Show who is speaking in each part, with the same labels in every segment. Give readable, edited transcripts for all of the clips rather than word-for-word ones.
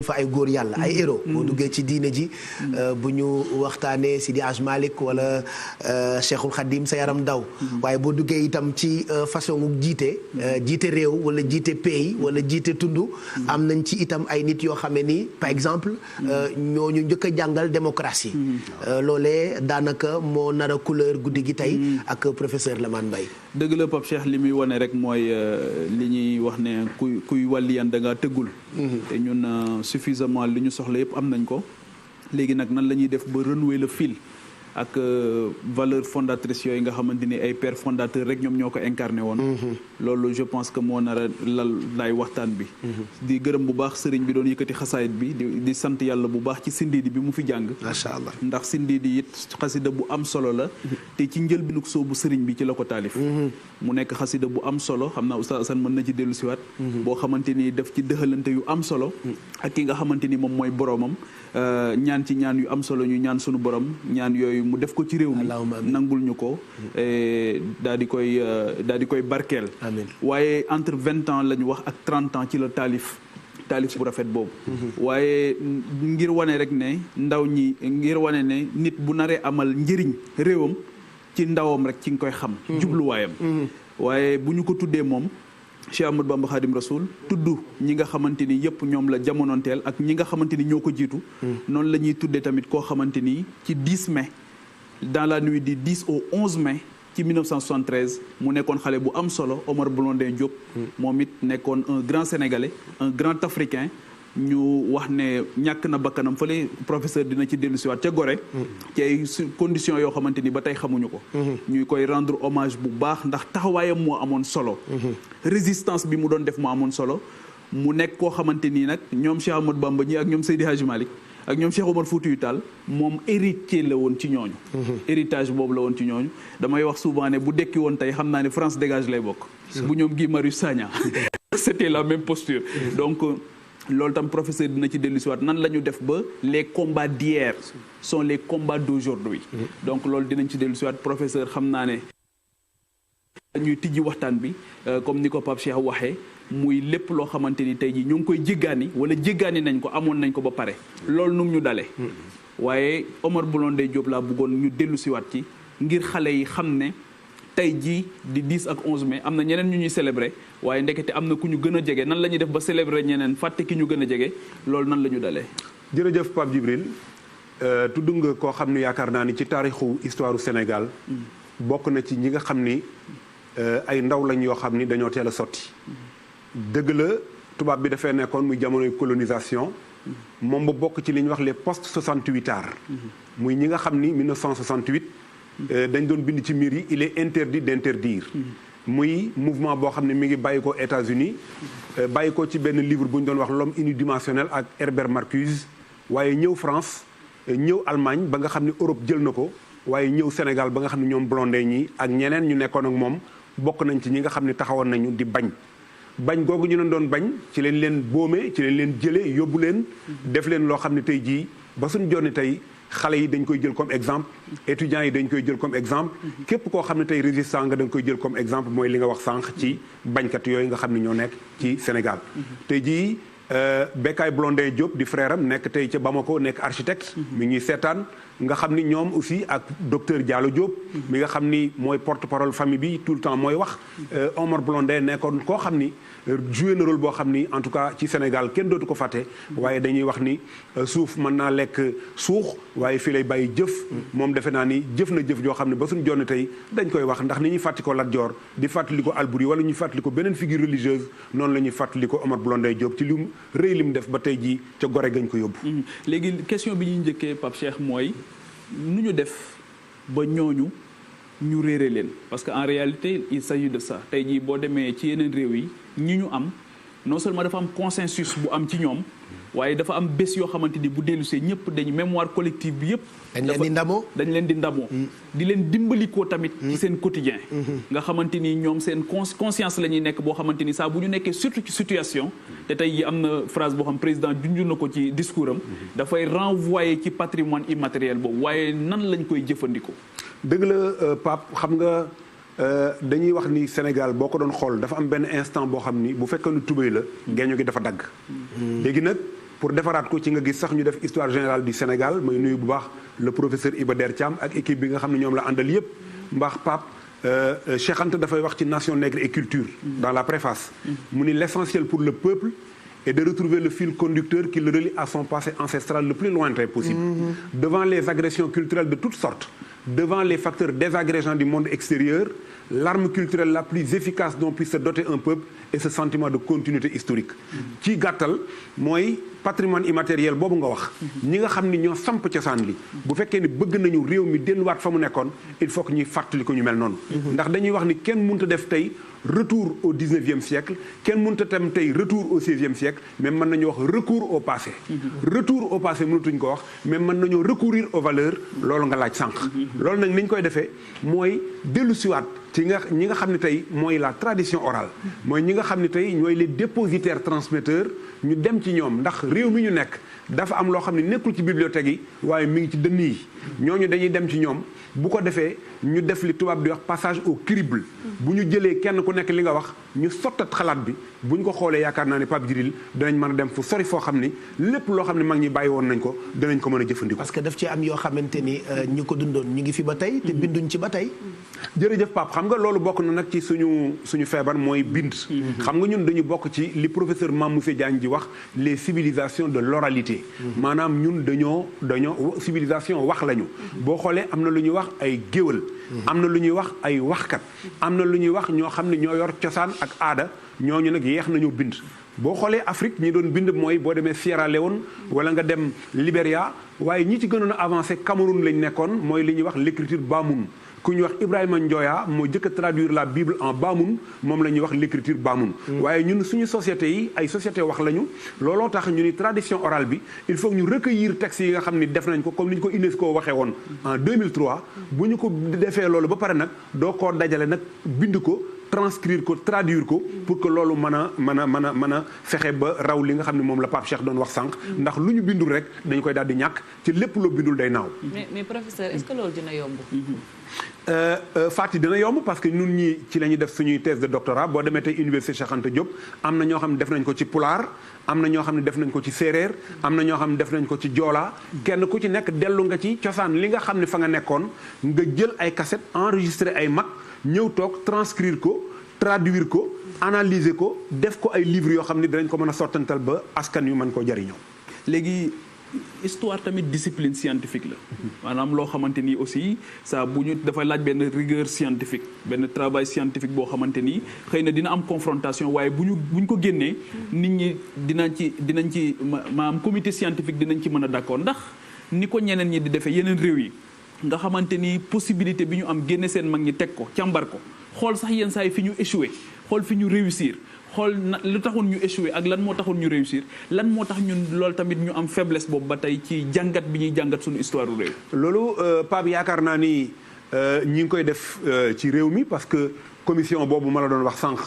Speaker 1: fa ay góor yàlla ay héros boo duggee ci diine ji bu ñu waxtaanee Sidi Hadj Malick wala Cheikhul Khadim sa yaram daw waaye boo duggee itam ci façon jiite réew wala jiite pays wala jiite tund am nañ ci itam ay nit yoo xam ne ni par exemple ñooñu njëkk a jàngal démocratie loolee daanaka moo nar a couleur guddi gi tey ak professeur Lamane Mbaye.
Speaker 2: dëgg la Pape Cheikh li muy wane rek mooy li ñuy wax ne kuy wàlliyan da ngaa tëggul te ñun suffisamment li ñu soxla yëpp am nañ ko léegi nag nan la ñuy def ba renouer le fil ak valeur fondatrice yooyu nga xamante ni ay pères fondateurs rek ñoom ñoo ko incarné woon loolu je pense que moo nar a lay waxtaan bi di gërëm bu baax sëriñ bi doon yëkkati xasaayit bi di sant yàlla bu baax ci sindiidi bi mu fi jàng
Speaker 1: macha allah
Speaker 2: ndax sindiidi it xasida bu am solo la te ci njëlbinu soobu sëriñ bi ci la ko taalif mu nekk xasida bu am solo xam naa Oustaz Assane mën na ci dellu siwaat boo xamante ni def ci dëxalante yu am solo ak ki nga xamante ni moom mooy boroomam ñaan ci ñaan yu am solo ñu ñaan sunu borom ñaan yooyu mu def ko ci réew mi nangul ñu ko daal di koy barkeel waaye entre 20 ans la ñu wax ak 30 ans ci la taalif bu rafet boobu waaye ngir wane rek ne ndaw ñi ngir wane ne nit bu naree amal njëriñ réewam ci ndawam rek ci nga koy xam jubluwaayam waaye bu ñu ko tuddee moom Cheikh Ahmadou Bamba Khadim Rasoul tudd ñi nga xamante ni yëpp ñoom la jamonoonteel ak ñi nga xamante ni ñoo ko jiitu noonu la ñuy tuddee tamit koo xamante ni ci 10 mai dans la nuit du 10 au 11 mai ci 1973 mu nekkoon xale bu am solo Omar Blondin Diop moom it nekkoon un grand sénégalais un grand africain ñu wax ne ñàkk na bakkanam fële professeur dina ci dellu siwaat ca Gorée ci ay conditions yoo xamante ni ba tey xamuñu ko ñuy koy rendre hommage bu baax ndax taxawaayam moo amoon solo résistance bi mu doon def moo amoon solo mu nekk koo xamante nii nag ñoom Cheikh Ahmadou Bamba ñi ak ñoom Seydi Hadji Malick ak ñoom Cheikh Omar Foutiyou Tall moom héritier la woon ci ñooñu héritage boobu la woon ci ñooñu damay wax souvent ne bu dekki woon tey xam naa ne France dégage lay bokk bu ñoom Guy Marius Sagna c'était la même posture donc loolu tam professeur dina ci dellu si waat nan la ñu def ba les combats d'hier sont les combats d'aujourd'hui donc loolu dinañ ci dellu si waat professeur xam naa ne ñuy tijji waxtaan bi comme ni ko Pape Cheikh waxee muy lépp loo xamante ni tey jii ñu ngi koy jéggaani wala jéggaani nañ ko amoon nañ ko ba pare loolu num ñu dalee waaye Omar Blondin Diop laa bëggoon ñu dellu si waat ci ngir xale yi xam ne tey jii di 10 ak 11 mai am na ñeneen ñu ñuy célébrer waaye ndekete am na ku ñu gën a jege nan la ñuy def ba célébrer ñeneen fàtte ki ñu gën a jege loolu nan la ñu dalee.
Speaker 3: jërëjëf Pape Djibril tudd nga koo xam ne yaakaar naa ni ci taarixu histoire du Sénégal bokk na ci ñi nga xam ni ay ndaw lañ yoo xam ni dañoo teel a sotti. dëgg la tubaab bi dafay nekkoon muy jamonoy colonisation moom ba bokk ci li ñuy wax les post 68ards muy ñi nga xam ni 1968. dañ doon bind ci miir yi il est interdit d'interdire muy mouvement boo xam ne mi ngi bàyyi ko États-Unis bàyyi ko ci benn livre bu ñu doon wax l'homme unidimensionnel ak Herbert Marcuse waaye ñëw France ñëw Allemagne ba nga xam ne Europe jël na ko waaye ñëw Sénégal ba nga xam ne ñoom Blondin ñi ak ñeneen ñu nekkoon ak moom bokk nañ ci ñi nga xam ne taxawoon nañu di bañ googu ñu leen doon bañ ci leen boome ci leen jëlee yóbbu leen def leen loo xam ne tey jii ba suñu jonni tey xale yi dañ koy jël comme exemple étudiants yi dañ koy jël comme exemple képp koo xam ne tey résistant nga da nga koy jël comme exemple mooy li nga wax sànq ci bañkat yooyu nga xam ne ñoo nekk ci Sénégal tey jii Bécaye Blondin Diop di frère am nekk tey ca Bamako nekk architecte mi ñuy seetaan nga xam ni ñoom aussi ak docteur Diallo Diop mi nga xam ni mooy porte-parole famille bi tout le temps mooy wax Omar Blondin nekkoon koo xam ni joué na rôle boo xam ni en tout cas ci Sénégal kenn dootu ko fàtte waaye dañuy wax ni suuf mën naa lekk suux waaye fii lay bàyyi jëf moom defe naa ni jëf na jëf joo xam ne ba suñu jonne tey dañ koy wax ndax ni ñuy fàttali ko Lat Dior di fàttali ko Albouri wala ñuy fàttali ko beneen figure religieuse noonu la ñuy fàttali ko Omar Blondin Diop ci lim rëy lim def ba tey jii ca Gorée gañ ko yóbbu
Speaker 2: léegi question bi ñuy njëkkee Pape Cheikh mooy nu ñu def ba ñooñu ñu réere leen parce que en réalité il s'agit de ça tey jii boo demee ci yeneen réew yi ñi ñu am non seulement dafa am consensus bu am ci ñoom waaye dafa am bés yoo xamante ni bu dellusee ñëpp dañu mémoire collective bi yëpp
Speaker 1: dañ leen di ndamoo
Speaker 2: di leen dimbalikoo tamit ci seen quotidien nga xamante ni ñoom seen conscience la ñuy nekk boo xamante ni saa bu ñu nekkee surtout ci situation te tey yi am na phrase boo xam président junj na ko ci discours am dafay renvoyer ci patrimoine immatériel boobu waaye nan lañ koy jëfandikoo
Speaker 3: dëgg la Pape xam nga dañuy wax ni Sénégal boo ko doon xool dafa am benn instant boo xam ni bu fekkee lu tubéy la geeño gi dafa dagg léegi nag pour defaraat ko ci nga gis sax ñu def histoire générale du Sénégal may nuyu bu baax le professeur Iba Der Thiam ak équipe bi nga xam ne ñoom la àndal yépp mbaax Pape Cheikh Anta dafay wax ci nation nègre et culture dans la préface mu ni l'essentiel pour le peuple est de retrouver le fil conducteur qui le relie à son passé ancestral le plus lointain possible devant les agressions culturelles de toutes sortes devant les facteurs désagrégeants du monde extérieur l'arme culturelle la plus efficace dont puisse se doter un peuple est ce sentiment de continuité historique ci gàttal mooy patrimoine immatériel boobu nga wax ñi nga xam ni ñoo samp cosaan li bu fekkee ni bëgg nañu réew mi delluwaat fa mu nekkoon il faut que ñuy fàttali ko ñu mel noonu ndax dañuy wax ni kenn mënut a def tey retour au 19e siècle kenn mënut a tam tey retour au 16e siècle mais mën nañu wax recours au passé retour au passé mënatuñ ko wax mais mën nañoo recourir aux valeurs loolu nga laaj sànq loolu nag ni ñu koy defee mooy dellu siwaat ci ñi nga xam ne tey mooy la tradition orale mooy ñi nga xam ne tey ñooy les dépositaires transmetteurs ñu dem ci ñoom ndax réew mi ñu nekk dafa am loo xam ne nekkul ci bibliothèque yi waaye mi ngi ci dënn yi ñooñu dañuy dem ci ñoom bu ko defee ñu def li tubaab di wax passage au crible bu ñu jëlee kenn ku nekk li nga wax ñu sottat xalaat bi bu ñu ko xoolee yaakaar naa ne Pape Djibril danañ mën a dem fu sori foo xam ni lépp loo xam ne mag ñi bàyyi woon nañ ko danañ ko mën a jëfandikoo.
Speaker 1: parce que daf ci am yoo xamante ni ñu ko dundoon ñu ngi fi ba tey te binduñ ci ba tey.
Speaker 3: jërëjëf Pape xam nga loolu bokk na nag ci suñu feebar mooy bind. xam nga ñun dañu bokk ci li professeur Mamoussé Diagne ji wax les civilisations de l'oralité. maanaam ñun dañoo civilisation wax lañu. boo xoolee am na lu ñuy wax ay géwël. am na lu ñuy wax ay waxkat. am na lu ñuy wax ñoo xam ne ñoo yor cosaan ak aada ñooñu nag yeex nañoo bind. boo xoolee Afrique ñi doon bind mooy boo demee Sierra Leone wala nga dem Libéria waaye ñi ci gënoon a avancé Cameroun lañ nekkoon mooy li ñuy wax l'écriture Bamoun. ku ñuy wax Ibrahima Njoya moo jëkk a traduire la Bible en Bamoun moom la ñuy wax l'écriture Bamoun. waaye ñun suñu société yi ay société wax lañu looloo tax ñu ni tradition orale bi il faut ñu recueillir textes yi nga xam ni def nañ ko comme ni ñu ko UNESCO waxee woon en 2003 bu ñu ko defee loolu ba pare nag doo koo dajale nag bind ko transcrire ko traduire ko pour que loolu mën a fexe ba raw li nga xam ne moom la Pape Cheikh doon wax sànq ndax lu ñu bindul rek dañu koy daal di ñàkk ci lépp loo bindul day naaw.
Speaker 4: mais professeur est-ce que loolu dina yomb.
Speaker 3: Fati dina yomb parce que ñun ñi ci la ñuy def suñuy thèse de doctorat boo demee tey université Cheikh Anta Diop am na ñoo xam ne def nañ ko ci pulaar am na ñoo xam ne def nañ ko ci séeréer am na ñoo xam ne def nañ ko ci joola kenn ku ci nekk dellu nga ci cosaan li nga xam ne fa nga nekkoon nga jël ay cassette enregistré ay mag ñëw toog transcrire ko traduire ko analyser ko def ko ay livres yoo xam ne dinañ ko mën a sottantal ba askan yu mën koo jariñoo.
Speaker 2: léegi histoire tamit discipline scientifique la maanaam loo xamante ni aussi ça bu ñu dafa laaj benn rigueur scientifique benn travail scientifique boo xamante ni xëy na dina am confrontation waaye bu ñu ko génnee nit ñi dinañ ci maanaam comité scientifique dinañ ci mën a d'accord ndax ni ko ñeneen ñi di defee yeneen réew yi nga xamante ni possibilité bi ñu am génne seen mag ñi teg ko càmbar ko xool sax yenn saa yi fi ñu échoué xool fi ñu réussir xool lu taxoon ñu échoué ak lan moo taxoon ñu réussir lan moo tax ñun loolu tamit ñu am faiblesse boobu ba tey ci jàngat bi ñuy jàngat suñu histoire u réew.
Speaker 3: loolu Pape yaakaar naa ni ñi ngi koy def ci réew mi parce que commission boobu ma la doon wax sànq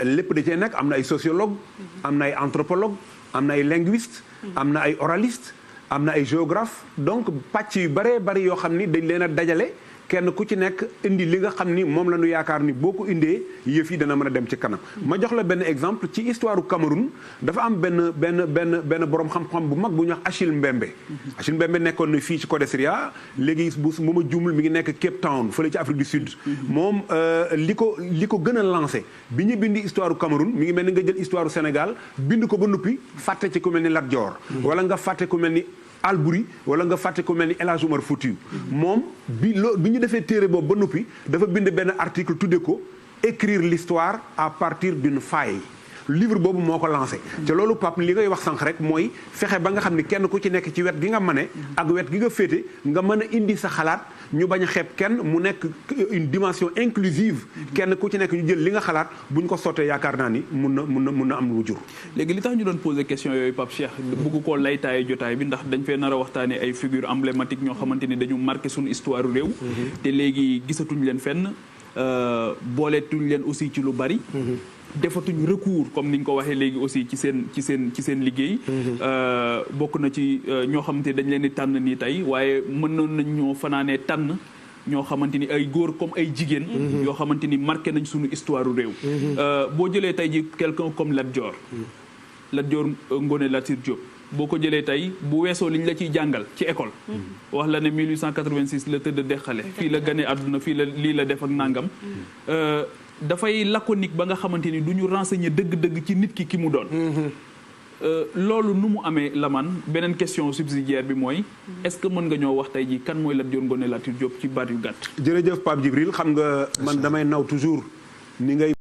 Speaker 3: lépp da cee nekk am na ay sociologue am na ay anthropologue am na ay linguiste am na ay oraliste am na ay géographe donc pàcc yu bëree bëri yoo xam ni dañ leen a dajale kenn ku ci nekk indi li nga xam ni moom la ñu yaakaar ni boo ko indee yëf yi dana mën a dem ci kanam. ma jox la benn exemple ci histoire du Cameroun dafa am benn borom xam-xam bu mag bu ñuy wax Achille Mbembe. Achille Mbembe nekkoon na fii ci Codesria léegi bu ma juumul mi ngi nekk Cape Town fële ci Afrique du Sud. moom li ko gën a lancé bi ñu bindi histoire du Cameroun mi ngi mel ni nga jël histoire du Sénégal bind ko ba noppi fàtte ci ku mel ni Lat Dior. wala nga fàtte ku mel ni Albouri wala nga fàtte ku mel ni El Hadj Omar Foutiyou moom bi ñu defee téere boobu ba noppi dafa bind benn article tudde ko écrire l'histoire à partir d'une faille livre boobu moo ko lancé te loolu Pape li ngay wax sànq rek mooy fexe ba nga xam ni kenn ku ci nekk ci wet gi nga mane ak wet gi nga féete nga mën a indi sa xalaat ñu bañ a xeeb kenn mu nekk une dimension inclusive kenn ku ci nekk ñu jël li nga xalaat bu ñu ko sottee yaakaar naa ni mun na am lu jur.
Speaker 2: léegi li tax ñu doon poser question yooyu Pape Cheikh bëgg koo laytaaye jotaay bi ndax dañ fee nar a waxtaanee ay figures emblématiques ñoo xamante ni dañu marqué suñu histoire réew. te léegi gisatuñ leen fenn booleetuñ leen aussi ci lu bari. defatuñ recours comme ni ñu ko waxee léegi aussi ci seen liggéey. bokk na ci ñoo xamante dañ leen di tànn nii tey waaye mënoon nañ ñoo fanaanee tànn ñoo xamante ni ay góor comme ay jigéen. yoo xamante ni marqué nañ suñu histoire réew. boo jëlee tey ji quelqu'un comme Lat Dior. Lat Dior Ngoné Latyr Diop boo ko jëlee tey bu weesoo liñ la ciy jàngal ci école wax la ne 1886 la tëdd deqale fii la gane àdduna fii la lii la def ak nangam dafay laconique ba nga xamante ni du ñu renseigner dëgg-dëgg ci nit ki mu doon loolu nu mu amee Lamane beneen question subsidiaire bi mooy est-ce que mën nga ñoo wax tey ji kan mooy Lat Dior Ngoné Latyr Diop ci baat yu gàtt
Speaker 3: jërëjëf Pape Djibril xam nga man damay naw toujours ni ngay